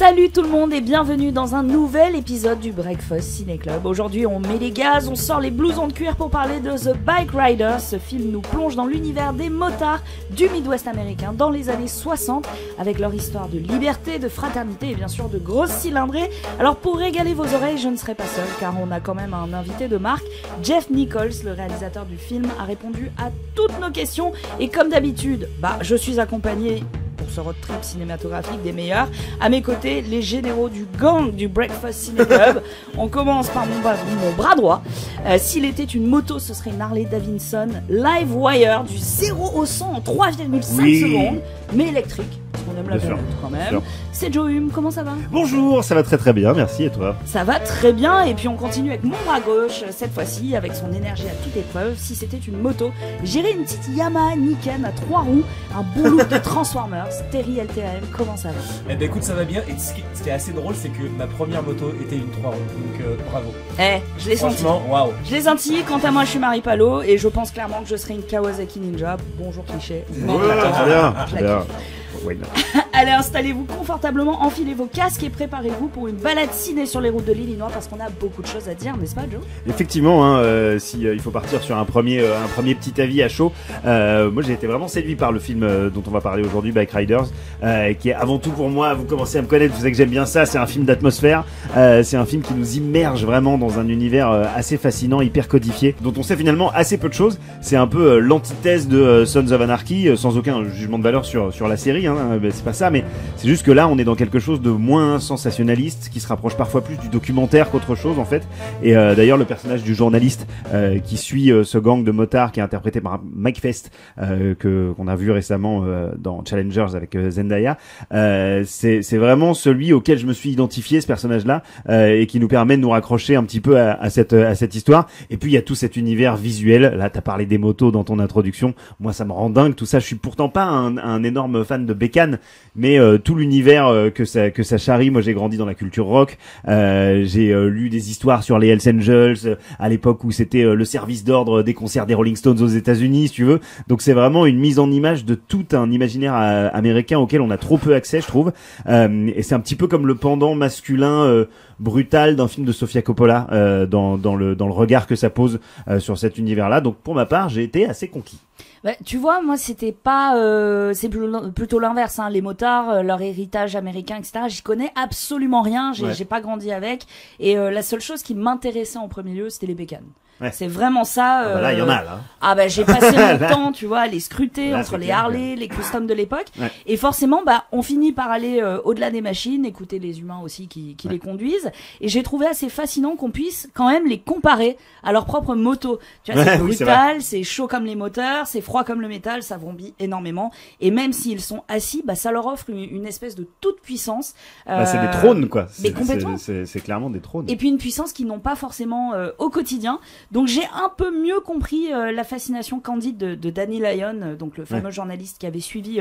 Salut tout le monde et bienvenue dans un nouvel épisode du Breakfast Ciné Club. Aujourd'hui on met les gaz, on sort les blousons de cuir pour parler de The Bike Riders. Ce film nous plonge dans l'univers des motards du Midwest américain dans les années 60 avec leur histoire de liberté, de fraternité et bien sûr de grosses cylindrées. Alors pour régaler vos oreilles, je ne serai pas seul car on a quand même un invité de marque. Jeff Nichols, le réalisateur du film, a répondu à toutes nos questions et comme d'habitude, je suis accompagné pour ce road trip cinématographique des meilleurs. À mes côtés, les généraux du gang du Breakfast Ciné Club. On commence par mon bras droit. S'il était une moto, ce serait une Harley Davidson Live Wire du 0 au 100 en 3,5 secondes, mais électrique. On aime la planète quand même. C'est Joe Hume, comment ça va? Bonjour, ça va très très bien, merci, et toi? Ça va très bien, et puis on continue avec mon bras gauche, cette fois-ci, avec son énergie à toute épreuve. Si c'était une moto, j'irais une petite Yamaha Niken à 3 roues, un beau look de Transformers. Terry LTAM, comment ça va? Eh ben écoute, ça va bien, et ce qui est assez drôle, c'est que ma première moto était une 3 roues, donc bravo. Je l'ai senti. Waouh. Je l'ai senti, quant à moi je suis Marie Palot, et je pense clairement que je serai une Kawasaki Ninja. Bonjour cliché. Très bien. Allez, installez-vous confortablement, enfilez vos casques et préparez-vous pour une balade ciné sur les routes de l'Illinois parce qu'on a beaucoup de choses à dire, n'est-ce pas Joe? Effectivement, si il faut partir sur un premier petit avis à chaud, moi j'ai été vraiment séduit par le film dont on va parler aujourd'hui, Bike Riders, qui est avant tout pour moi, vous commencez à me connaître, vous savez que j'aime bien ça, c'est un film d'atmosphère, c'est un film qui nous immerge vraiment dans un univers assez fascinant, hyper codifié, dont on sait finalement assez peu de choses. C'est un peu l'antithèse de Sons of Anarchy, sans aucun jugement de valeur sur la série, c'est pas ça, mais c'est juste que là on est dans quelque chose de moins sensationnaliste, qui se rapproche parfois plus du documentaire qu'autre chose en fait. Et d'ailleurs le personnage du journaliste qui suit ce gang de motards, qui est interprété par Mike Fest, qu'on a vu récemment dans Challengers avec Zendaya, c'est vraiment celui auquel je me suis identifié, ce personnage là, et qui nous permet de nous raccrocher un petit peu à cette histoire. Et puis il y a tout cet univers visuel. Là t'as parlé des motos dans ton introduction, moi ça me rend dingue tout ça. Je suis pourtant pas un énorme fan de bécane, mais tout l'univers que ça charrie. Moi j'ai grandi dans la culture rock, j'ai lu des histoires sur les Hells Angels à l'époque où c'était le service d'ordre des concerts des Rolling Stones aux États-Unis, si tu veux. Donc c'est vraiment une mise en image de tout un imaginaire américain auquel on a trop peu accès, je trouve, et c'est un petit peu comme le pendant masculin brutal d'un film de Sofia Coppola, dans le regard que ça pose sur cet univers-là. Donc pour ma part, j'ai été assez conquis. Tu vois, moi c'était pas, c'est plutôt l'inverse, les motards, leur héritage américain, etc. J'y connais absolument rien, j'ai pas grandi avec, et la seule chose qui m'intéressait en premier lieu, c'était les bécanes. Ouais. C'est vraiment ça. Là, il y en a là. J'ai passé mon temps, tu vois, à les scruter là, entre les Harley, les customs de l'époque, et forcément, on finit par aller au-delà des machines, écouter les humains aussi qui les conduisent, et j'ai trouvé assez fascinant qu'on puisse quand même les comparer à leur propre moto. Tu vois, c'est brutal, c'est chaud comme les moteurs, c'est froid comme le métal, ça vrombit énormément, et même s'ils sont assis, ça leur offre une espèce de toute puissance. C'est des trônes, quoi. Mais complètement. C'est clairement des trônes. Et puis une puissance qu'ils n'ont pas forcément au quotidien. Donc j'ai un peu mieux compris la fascination candide de Danny Lyon, donc le fameux journaliste qui avait suivi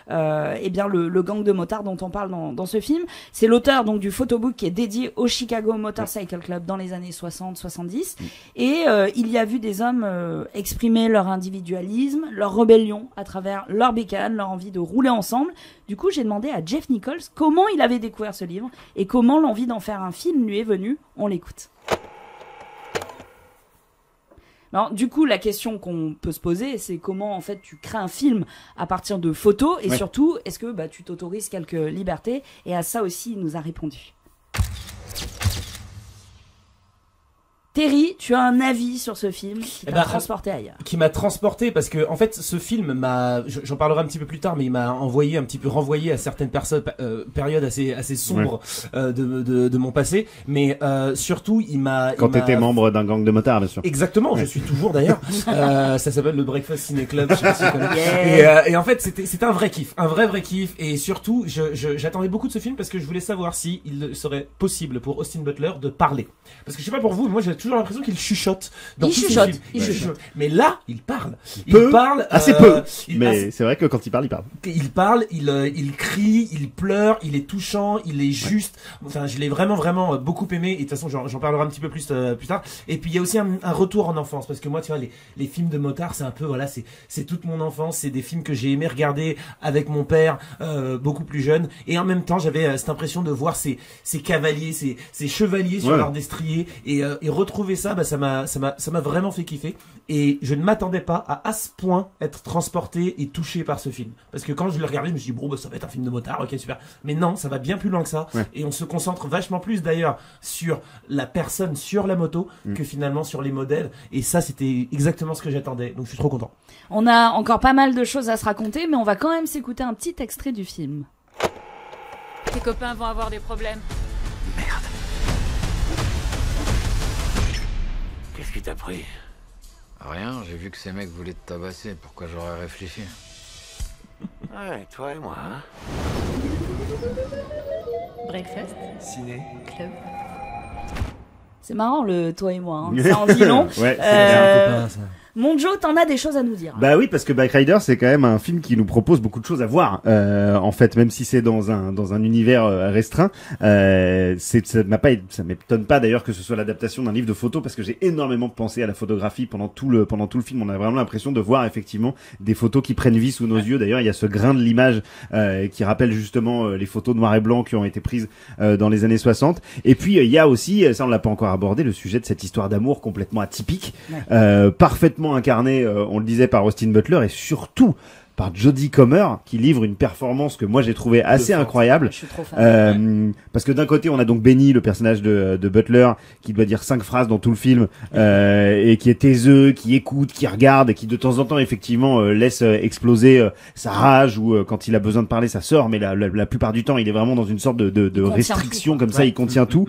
le gang de motards dont on parle dans ce film. C'est l'auteur donc du photobook qui est dédié au Chicago Motorcycle Club dans les années 60-70, et il y a vu des hommes exprimer leur individualisme, leur rébellion à travers leur bécane, leur envie de rouler ensemble. Du coup, j'ai demandé à Jeff Nichols comment il avait découvert ce livre et comment l'envie d'en faire un film lui est venue. On l'écoute. Alors, du coup, la question qu'on peut se poser, c'est comment en fait tu crées un film à partir de photos, et surtout, est-ce que tu t'autorises quelques libertés? Et à ça aussi, il nous a répondu. Terry, tu as un avis sur ce film qui t'a transporté ailleurs? Qui m'a transporté parce que en fait ce film j'en parlerai un petit peu plus tard, mais il m'a renvoyé à certaines périodes assez sombres de mon passé, mais surtout quand t'étais membre d'un gang de motards, bien sûr. Exactement, je suis toujours d'ailleurs. Ça s'appelle le Breakfast Ciné Club, je sais pas si tu connais. Et en fait c'était un vrai kiff, et surtout j'attendais beaucoup de ce film parce que je voulais savoir si il serait possible pour Austin Butler de parler, parce que je sais pas pour vous, moi j'ai toujours l'impression qu'il chuchote. Il chuchote. Mais là, il parle. Il parle assez peu. Mais c'est vrai que quand il parle, il crie, il pleure, il est touchant, il est juste. Enfin, je l'ai vraiment beaucoup aimé. Et de toute façon, j'en parlerai un petit peu plus tard. Et puis il y a aussi un retour en enfance, parce que moi, tu vois, les films de motards, c'est un peu, voilà, c'est toute mon enfance. C'est des films que j'ai aimé regarder avec mon père, beaucoup plus jeune. Et en même temps, j'avais cette impression de voir ces cavaliers, ces chevaliers sur leur destrier, et retrouver ça, ça m'a vraiment fait kiffer. Et je ne m'attendais pas à ce point être transporté et touché par ce film, parce que quand je l'ai regardé, je me suis dit bon, ça va être un film de motard, ok, super. Mais non, ça va bien plus loin que ça. Et on se concentre vachement plus d'ailleurs sur la personne sur la moto que finalement sur les modèles. Et ça, c'était exactement ce que j'attendais. Donc je suis trop content. On a encore pas mal de choses à se raconter, mais on va quand même s'écouter un petit extrait du film. Tes copains vont avoir des problèmes. Merde. Qu'est-ce qui t'a pris? Rien, j'ai vu que ces mecs voulaient te tabasser, pourquoi j'aurais réfléchi? Ouais, toi et moi, hein? Breakfast. Ciné. Club. C'est marrant le toi et moi, hein. Ça en dit long. Ouais, Mon Joe, t'en as des choses à nous dire. Bah oui, parce que Bike Rider, c'est quand même un film qui nous propose beaucoup de choses à voir. En fait, même si c'est dans un univers restreint, ça m'étonne pas d'ailleurs que ce soit l'adaptation d'un livre de photos, parce que j'ai énormément pensé à la photographie pendant tout le film. On a vraiment l'impression de voir effectivement des photos qui prennent vie sous nos yeux. D'ailleurs, il y a ce grain de l'image qui rappelle justement les photos noir et blanc qui ont été prises dans les années 60. Et puis il y a aussi, ça on l'a pas encore abordé, le sujet de cette histoire d'amour complètement atypique, parfaitement incarné, on le disait, par Austin Butler, et surtout par Jodie Comer, qui livre une performance que moi j'ai trouvé assez incroyable. Je suis trop fan. Parce que d'un côté on a donc Benny, le personnage de Butler, qui doit dire 5 phrases dans tout le film, et qui est taiseux, qui écoute, qui regarde, et qui de temps en temps effectivement laisse exploser sa rage, ou quand il a besoin de parler ça sort, mais la plupart du temps il est vraiment dans une sorte de restriction comme ça, il contient tout.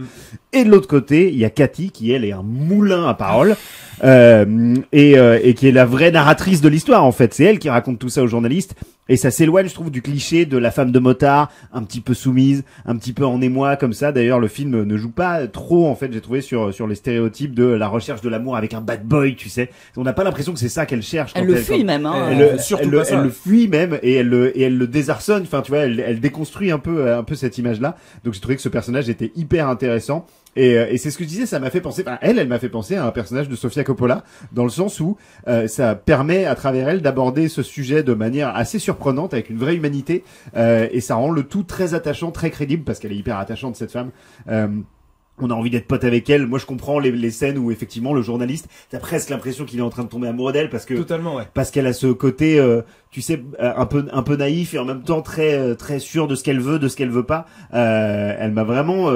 Et de l'autre côté il y a Cathy, qui elle est un moulin à paroles, et qui est la vraie narratrice de l'histoire en fait. C'est elle qui raconte tout ça aux journalistes, et ça s'éloigne, je trouve, du cliché de la femme de motard, un petit peu soumise, un petit peu en émoi comme ça. D'ailleurs le film ne joue pas trop, en fait, j'ai trouvé, sur les stéréotypes de la recherche de l'amour avec un bad boy, tu sais. On n'a pas l'impression que c'est ça qu'elle cherche. Elle le fuit même, hein. Elle le fuit même, et elle le désarçonne. Enfin, tu vois, elle déconstruit un peu cette image-là. Donc j'ai trouvé que ce personnage était hyper intéressant. Et c'est ce que je disais, ça m'a fait penser, elle m'a fait penser à un personnage de Sofia Coppola, dans le sens où ça permet à travers elle d'aborder ce sujet de manière assez surprenante, avec une vraie humanité, et ça rend le tout très attachant, très crédible, parce qu'elle est hyper attachante, cette femme. On a envie d'être pote avec elle. Moi, je comprends les scènes où effectivement le journaliste, t'as presque l'impression qu'il est en train de tomber amoureux d'elle, parce que totalement, ouais. Parce qu'elle a ce côté, tu sais, un peu naïf, et en même temps très sûr de ce qu'elle veut, de ce qu'elle veut pas. Elle m'a vraiment,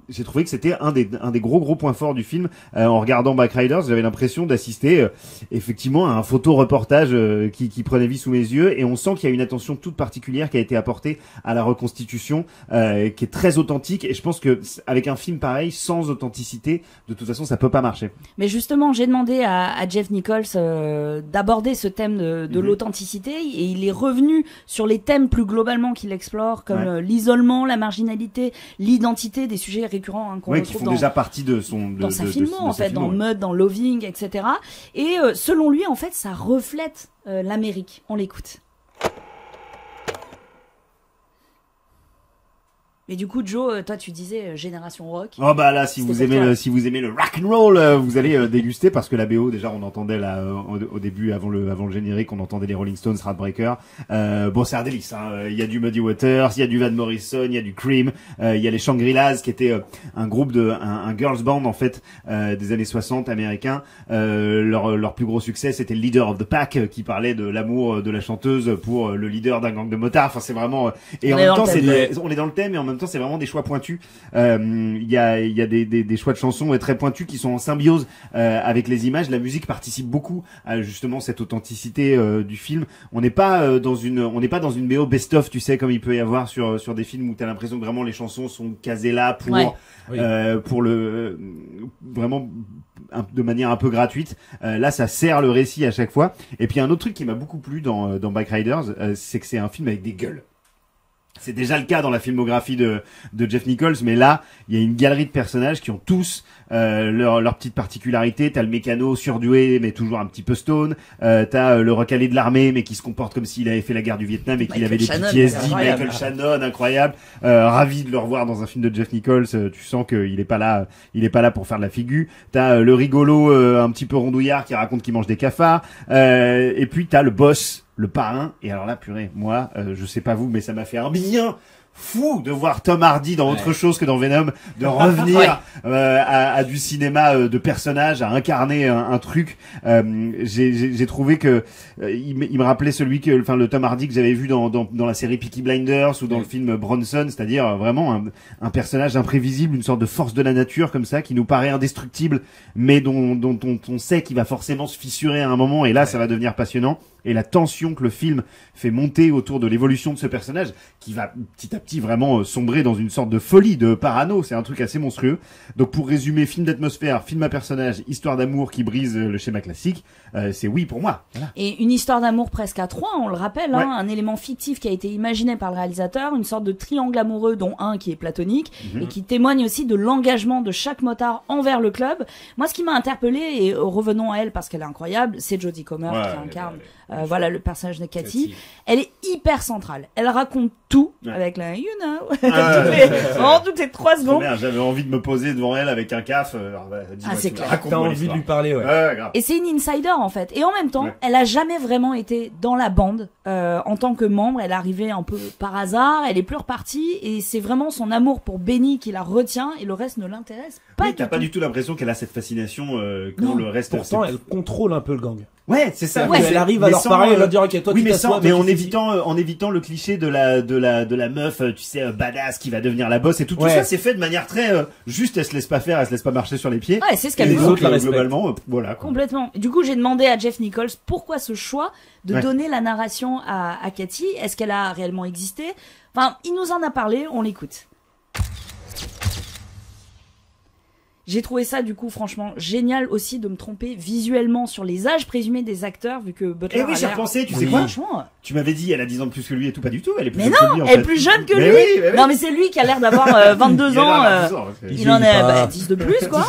j'ai trouvé que c'était un des gros points forts du film. En regardant Bike Riders, j'avais l'impression d'assister effectivement à un photoreportage qui prenait vie sous mes yeux, et on sent qu'il y a une attention toute particulière qui a été apportée à la reconstitution, qui est très authentique. Et je pense que avec un film pareil, sans authenticité, de toute façon, ça peut pas marcher. Mais justement, j'ai demandé à Jeff Nichols d'aborder ce thème de l'authenticité, et il est revenu sur les thèmes plus globalement qu'il explore, comme l'isolement, la marginalité, l'identité, des sujets récurrents, hein, qu'on retrouve qui font déjà partie de sa filmo, en fait, dans Mud, dans Loving, etc. Et selon lui, en fait, ça reflète l'Amérique. On l'écoute. Mais du coup, Joe, toi, tu disais génération rock. Oh bah là, si vous aimez le rock and roll, vous allez déguster, parce que la BO, déjà, on entendait là au début, avant le générique, on entendait les Rolling Stones, Heartbreaker. Bon, c'est un délice, hein. Il y a du Muddy Waters, il y a du Van Morrison, il y a du Cream, il y a les Shangri-Las, qui était un groupe un girls band en fait, des années 60 américains. Leur plus gros succès, c'était Leader of the Pack, qui parlait de l'amour de la chanteuse pour le leader d'un gang de motards. Enfin, c'est vraiment, et en même temps, on est dans le thème, et en même temps, c'est vraiment des choix pointus. Il y a des choix de chansons très pointus qui sont en symbiose avec les images. La musique participe beaucoup à justement cette authenticité du film. On n'est pas dans une BO best-of, tu sais, comme il peut y avoir sur des films où t'as l'impression que vraiment les chansons sont casées là pour vraiment de manière un peu gratuite. Là, ça sert le récit à chaque fois. Et puis un autre truc qui m'a beaucoup plu dans Bike Riders, c'est que c'est un film avec des gueules. C'est déjà le cas dans la filmographie de Jeff Nichols, mais là, il y a une galerie de personnages qui ont tous leur petite particularité. T'as le mécano surdoué, mais toujours un petit peu stone. T'as le recalé de l'armée, mais qui se comporte comme s'il avait fait la guerre du Vietnam et qu'il avait des PTSD. Michael Shannon, incroyable. Ravi de le revoir dans un film de Jeff Nichols. Tu sens qu'il est pas là pour faire de la figure. T'as le rigolo, un petit peu rondouillard qui raconte qu'il mange des cafards. Et puis t'as le boss, le parrain. Et alors là, purée, moi, je sais pas vous, mais ça m'a fait un bien fou de voir Tom Hardy dans autre chose que dans Venom, de revenir à du cinéma de personnages, à incarner un truc. J'ai trouvé que il me rappelait le Tom Hardy que j'avais vu dans la série Peaky Blinders ou dans le film Bronson, c'est-à-dire vraiment un personnage imprévisible, une sorte de force de la nature comme ça qui nous paraît indestructible, mais dont on sait qu'il va forcément se fissurer à un moment, et là ça va devenir passionnant. Et la tension que le film fait monter autour de l'évolution de ce personnage, qui va petit à petit vraiment sombrer dans une sorte de folie, de parano, c'est un truc assez monstrueux. Donc pour résumer, film d'atmosphère, film à personnage, histoire d'amour qui brise le schéma classique, c'est oui pour moi. Voilà. Et une histoire d'amour presque à trois, on le rappelle, un élément fictif qui a été imaginé par le réalisateur, une sorte de triangle amoureux dont un qui est platonique, et qui témoigne aussi de l'engagement de chaque motard envers le club. Moi, ce qui m'a interpellée, et revenons à elle parce qu'elle est incroyable, c'est Jodie Comer qui incarne voilà le personnage de Cathy. Elle est hyper centrale. Elle raconte tout avec la toutes les 3 secondes. Merde, j'avais envie de me poser devant elle avec un caf. C'est clair. T'as envie de lui parler, grave. Et c'est une insider en fait. Et en même temps, elle a jamais vraiment été dans la bande en tant que membre. Elle est arrivée un peu par hasard. Elle est plus repartie. Et c'est vraiment son amour pour Benny qui la retient. Et le reste ne l'intéresse pas. Oui, t'as pas du tout l'impression qu'elle a cette fascination quand le reste. Pourtant, elle contrôle un peu le gang. Ouais, c'est ça. Elle arrive à leur parler, elle leur dit ok, toi, oui, tu t'assois. mais en évitant le cliché de la meuf, tu sais, badass qui va devenir la boss et tout ça, c'est fait de manière très juste. Elle se laisse pas faire, elle se laisse pas marcher sur les pieds. Ouais, c'est ce qu'elle les veut. autres, globalement, voilà. Quoi. Complètement. Du coup, j'ai demandé à Jeff Nichols pourquoi ce choix de donner la narration à Cathy. Est-ce qu'elle a réellement existé? Enfin, il nous en a parlé. On l'écoute. J'ai trouvé ça du coup franchement génial aussi de me tromper visuellement sur les âges présumés des acteurs vu que Butler a l'air... j'ai repensé, tu sais quoi, tu m'avais dit elle a 10 ans de plus que lui et tout, pas du tout, elle est plus jeune que lui en fait. Elle est plus jeune que lui. Oui. Non mais c'est lui qui a l'air d'avoir 22 ans, il en a 10 de plus quoi.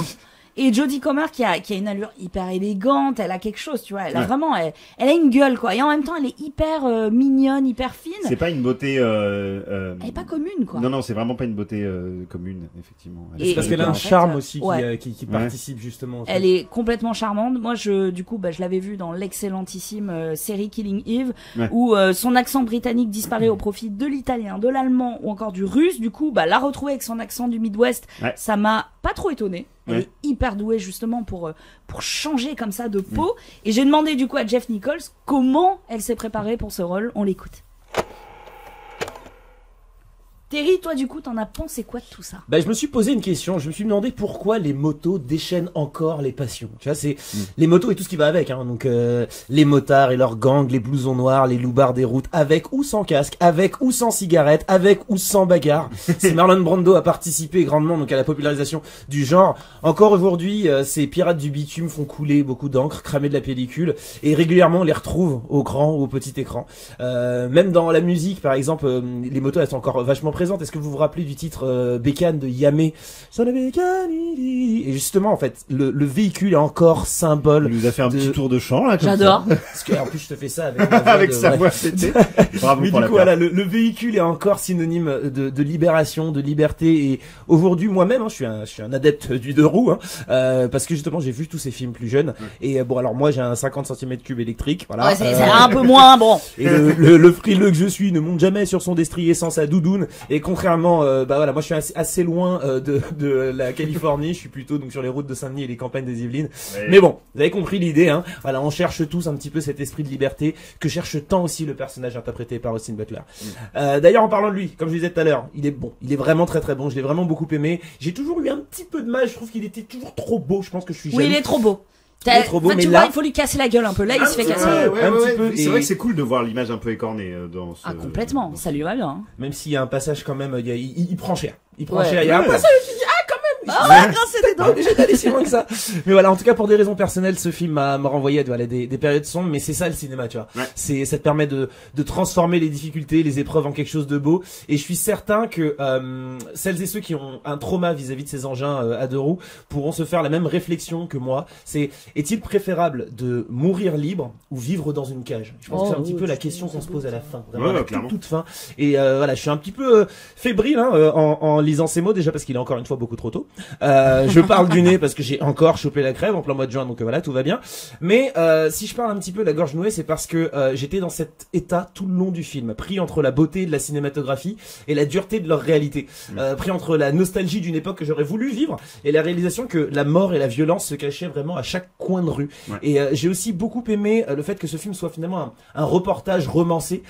Et Jodie Comer qui a une allure hyper élégante, elle a quelque chose, tu vois, elle a vraiment, elle a une gueule quoi, et en même temps elle est hyper mignonne, hyper fine. C'est pas une beauté. Elle est pas commune quoi. Non, c'est vraiment pas une beauté commune effectivement. C'est parce qu'elle a un charme aussi qui participe justement. Elle est complètement charmante. Moi je l'avais vue dans l'excellentissime série Killing Eve où son accent britannique disparaît au profit de l'italien, de l'allemand ou encore du russe. Du coup la retrouver avec son accent du Midwest, ça m'a pas trop étonné. Elle est hyper douée justement pour changer comme ça de peau. Et j'ai demandé du coup à Jeff Nichols comment elle s'est préparée pour ce rôle. On l'écoute. Terry, toi du coup, t'en as pensé quoi de tout ça? Je me suis posé une question. Je me suis demandé pourquoi les motos déchaînent encore les passions. Tu vois, c'est les motos et tout ce qui va avec. Hein. Donc les motards et leurs gangs, les blousons noirs, les loupards des routes, avec ou sans casque, avec ou sans cigarette, avec ou sans bagarre. C'est Marlon Brando a participé grandement donc à la popularisation du genre. Encore aujourd'hui, ces pirates du bitume font couler beaucoup d'encre, cramer de la pellicule, et régulièrement on les retrouve au grand ou au petit écran. Même dans la musique, par exemple, les motos elles sont encore vachement présentes. Est-ce que vous vous rappelez du titre Bécane de Yamé? Et justement, en fait, le véhicule est encore symbole. Il nous a fait un petit tour de chant là. J'adore. Parce que en plus je te fais ça avec avec sa voix pétée. Bravo mais pour du la coup, voilà, le véhicule est encore synonyme de libération, de liberté. Et aujourd'hui, moi-même, je suis un adepte du deux roues, parce que justement, j'ai vu tous ces films plus jeunes. Et bon, alors moi, j'ai un 50 cm3 électrique. Voilà. Ouais, c'est un peu moins bon. Et le frileux que je suis ne monte jamais sur son destrier sans sa doudoune. Et contrairement, moi je suis assez loin de la Californie, je suis plutôt donc sur les routes de Saint-Denis et les campagnes des Yvelines. Ouais. Mais bon, vous avez compris l'idée, hein. Voilà, on cherche tous un petit peu cet esprit de liberté que cherche tant aussi le personnage interprété par Austin Butler. D'ailleurs, en parlant de lui, comme je disais tout à l'heure, il est bon, il est vraiment très très bon. Je l'ai vraiment beaucoup aimé. J'ai toujours eu un petit peu de mal. Je trouve qu'il était toujours trop beau. Je pense que je suis jaloux. Oui, il est trop beau. Trop beau, mais tu là, vois, il faut lui casser la gueule un peu. Là, il se fait casser. Un petit peu. C'est vrai que c'est cool de voir l'image un peu écornée dans ce. Ah, complètement. Ça lui va bien. Même s'il y a un passage quand même, il prend cher. Il prend cher. Il y a un passage qui dit, Ah, grincer des Pas dents. obligé d'aller si loin que ça. Mais voilà, en tout cas, pour des raisons personnelles, ce film m'a renvoyé voilà, des périodes sombres, mais c'est ça le cinéma, tu vois. Ouais. Ça te permet de transformer les difficultés, les épreuves en quelque chose de beau. Et je suis certain que celles et ceux qui ont un trauma vis-à-vis de ces engins à deux roues pourront se faire la même réflexion que moi. Est-il préférable de mourir libre ou vivre dans une cage? Je pense que c'est un petit peu la question qu'on se pose à la fin. Vraiment, à la clairement. toute fin. Et voilà, je suis un petit peu fébrile en lisant ces mots, déjà parce qu'il est encore une fois beaucoup trop tôt. Je parle du nez parce que j'ai encore chopé la crève en plein mois de juin, donc voilà, tout va bien. Mais si je parle un petit peu de la gorge nouée, c'est parce que j'étais dans cet état tout le long du film, pris entre la beauté de la cinématographie et la dureté de leur réalité, pris entre la nostalgie d'une époque que j'aurais voulu vivre et la réalisation que la mort et la violence se cachaient vraiment à chaque coin de rue. Ouais. Et j'ai aussi beaucoup aimé le fait que ce film soit finalement un reportage romancé,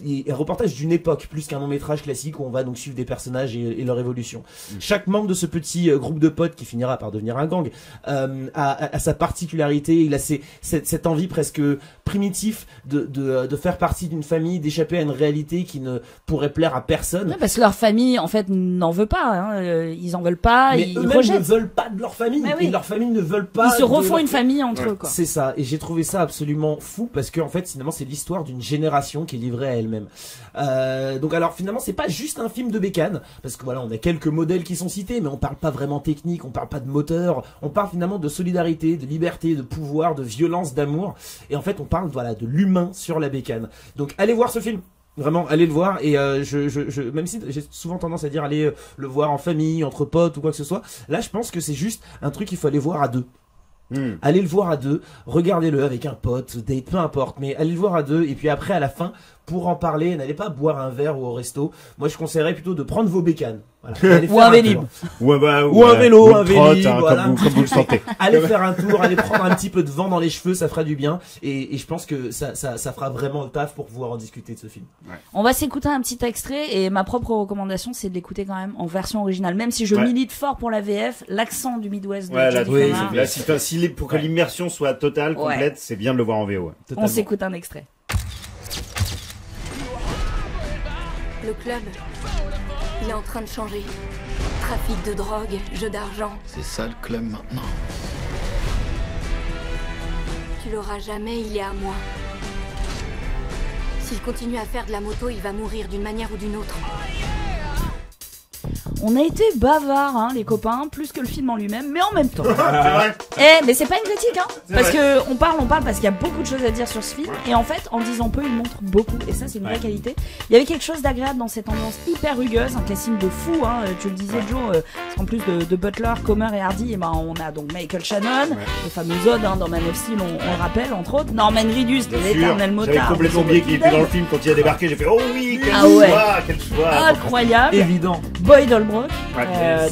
et un reportage d'une époque plus qu'un long métrage classique où on va donc suivre des personnages et leur évolution. Chaque membre de ce petit groupe de potes qui finira par devenir un gang a sa particularité. Il a cette envie presque primitive de faire partie d'une famille, d'échapper à une réalité qui ne pourrait plaire à personne. Ouais, parce que leur famille, en fait, n'en veut pas. Hein. Ils en veulent pas. Mais Ils eux-mêmes ne rejettent. veulent pas de leur famille. Mais oui. Et leur famille ne veulent pas. Ils se de refont leur- une famille entre eux, quoi. C'est ça, et j'ai trouvé ça absolument fou parce que en fait finalement c'est l'histoire d'une génération qui est livrée à elle-même. Donc alors finalement c'est pas juste un film de bécane parce que voilà on a quelques modèles qui sont cités mais on parle pas vraiment technique, on parle pas de moteur, on parle finalement de solidarité, de liberté, de pouvoir, de violence, d'amour et en fait on parle voilà de l'humain sur la bécane. Donc allez voir ce film. Vraiment, allez le voir et même si j'ai souvent tendance à dire allez le voir en famille, entre potes ou quoi que ce soit, là je pense que c'est juste un truc qu'il faut aller voir à deux. Allez le voir à deux, regardez-le avec un pote, date, peu importe, mais allez le voir à deux et puis après à la fin, pour en parler, n'allez pas boire un verre ou au resto. Moi je conseillerais plutôt de prendre vos bécanes. Voilà, allez Ou faire un tour. Vélib. Ou un vélo, un trotte, Vélib, hein, voilà. comme vous le sentez. Allez faire un tour, allez prendre un petit peu de vent dans les cheveux, ça fera du bien et je pense que ça fera vraiment le taf pour pouvoir en discuter de ce film. On va s'écouter un petit extrait et ma propre recommandation c'est de l'écouter quand même en version originale. Même si je Ouais. milite fort pour la VF, l'accent du Midwest de Ouais, là, Jodie oui, Foster. là, pour que l'immersion soit totale, Ouais. complète, c'est bien de le voir en VO. Ouais. On Totalement. s'écoute un extrait. Le club, il est en train de changer. Trafic de drogue, jeu d'argent. C'est ça le club maintenant. Tu l'auras jamais, il est à moi. S'il continue à faire de la moto, il va mourir d'une manière ou d'une autre. On a été bavards, hein, les copains, plus que le film en lui-même, mais en même temps. C'est vrai. Mais c'est pas une critique, hein. Parce que on parle parce qu'il y a beaucoup de choses à dire sur ce film. Et en fait, en disant peu, il montre beaucoup. Et ça, c'est une vraie qualité. Il y avait quelque chose d'agréable dans cette ambiance hyper rugueuse, un casting de fou, hein. Tu le disais, Joe, parce qu'en plus de Butler, Comer et Hardy, on a donc Michael Shannon, le fameux Zod, hein, dans Man of Steel, on le rappelle, entre autres. Norman Reedus, Bien l'éternel sûr. J'avais motard. complètement oublié qu'il était dans le film quand il a débarqué. J'ai fait oh oui, quel Ah ouais. choix, quel choix. Incroyable. Évident. Boyd Holbrook, Ouais.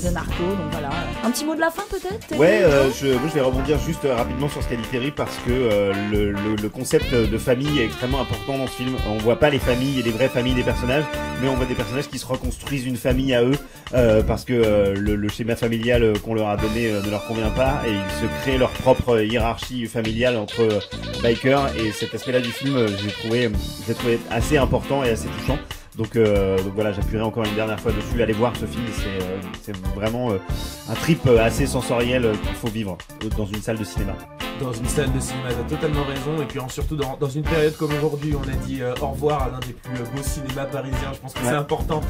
de Narco, donc voilà. Un petit mot de la fin peut-être Teddy, Ouais, Joe moi je vais rebondir juste rapidement sur ce qu'a dit Terry parce que le concept de famille est extrêmement important dans ce film. On voit pas les familles et les vraies familles des personnages, mais on voit des personnages qui se reconstruisent une famille à eux parce que le schéma familial qu'on leur a donné ne leur convient pas et ils se créent leur propre hiérarchie familiale entre bikers et cet aspect-là du film, j'ai trouvé assez important et assez touchant. Donc voilà, j'appuierai encore une dernière fois dessus. Allez voir ce film, c'est vraiment un trip assez sensoriel qu'il faut vivre dans une salle de cinéma. Dans une salle de cinéma, t'as totalement raison. Et puis surtout dans une période comme aujourd'hui, on a dit au revoir à l'un des plus beaux cinémas parisiens. Je pense que c'est important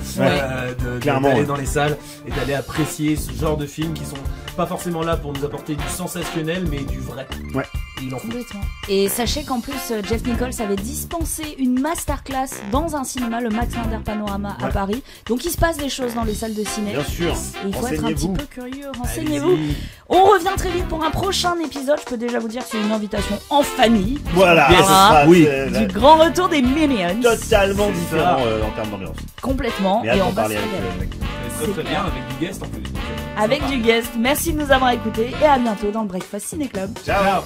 Clairement, d'aller ouais. dans les salles et d'aller apprécier ce genre de films qui sont pas forcément là pour nous apporter du sensationnel, mais du vrai. Ouais. Et il en faut. Complètement. Et sachez qu'en plus, Jeff Nichols avait dispensé une masterclass dans un cinéma, le Max Linder Panorama à Ouais. Paris. Donc il se passe des choses dans les salles de ciné. Bien sûr, Et il faut être un petit renseignez-vous. peu curieux, renseignez-vous. Allez-y. On revient très vite pour un prochain épisode. Je peux déjà vous dire que c'est une invitation en famille. Voilà, Yes. ce sera Oui. Du grand retour des Minions. totalement C'est différent ça. en termes d'ambiance. Complètement. Mais hâte Et d'en on va se parler avec régaler. le mec. Très très bien avec du guest en plus. Avec du guest. Merci de nous avoir écoutés et à bientôt dans le Breakfast Ciné Club. Ciao. Ciao.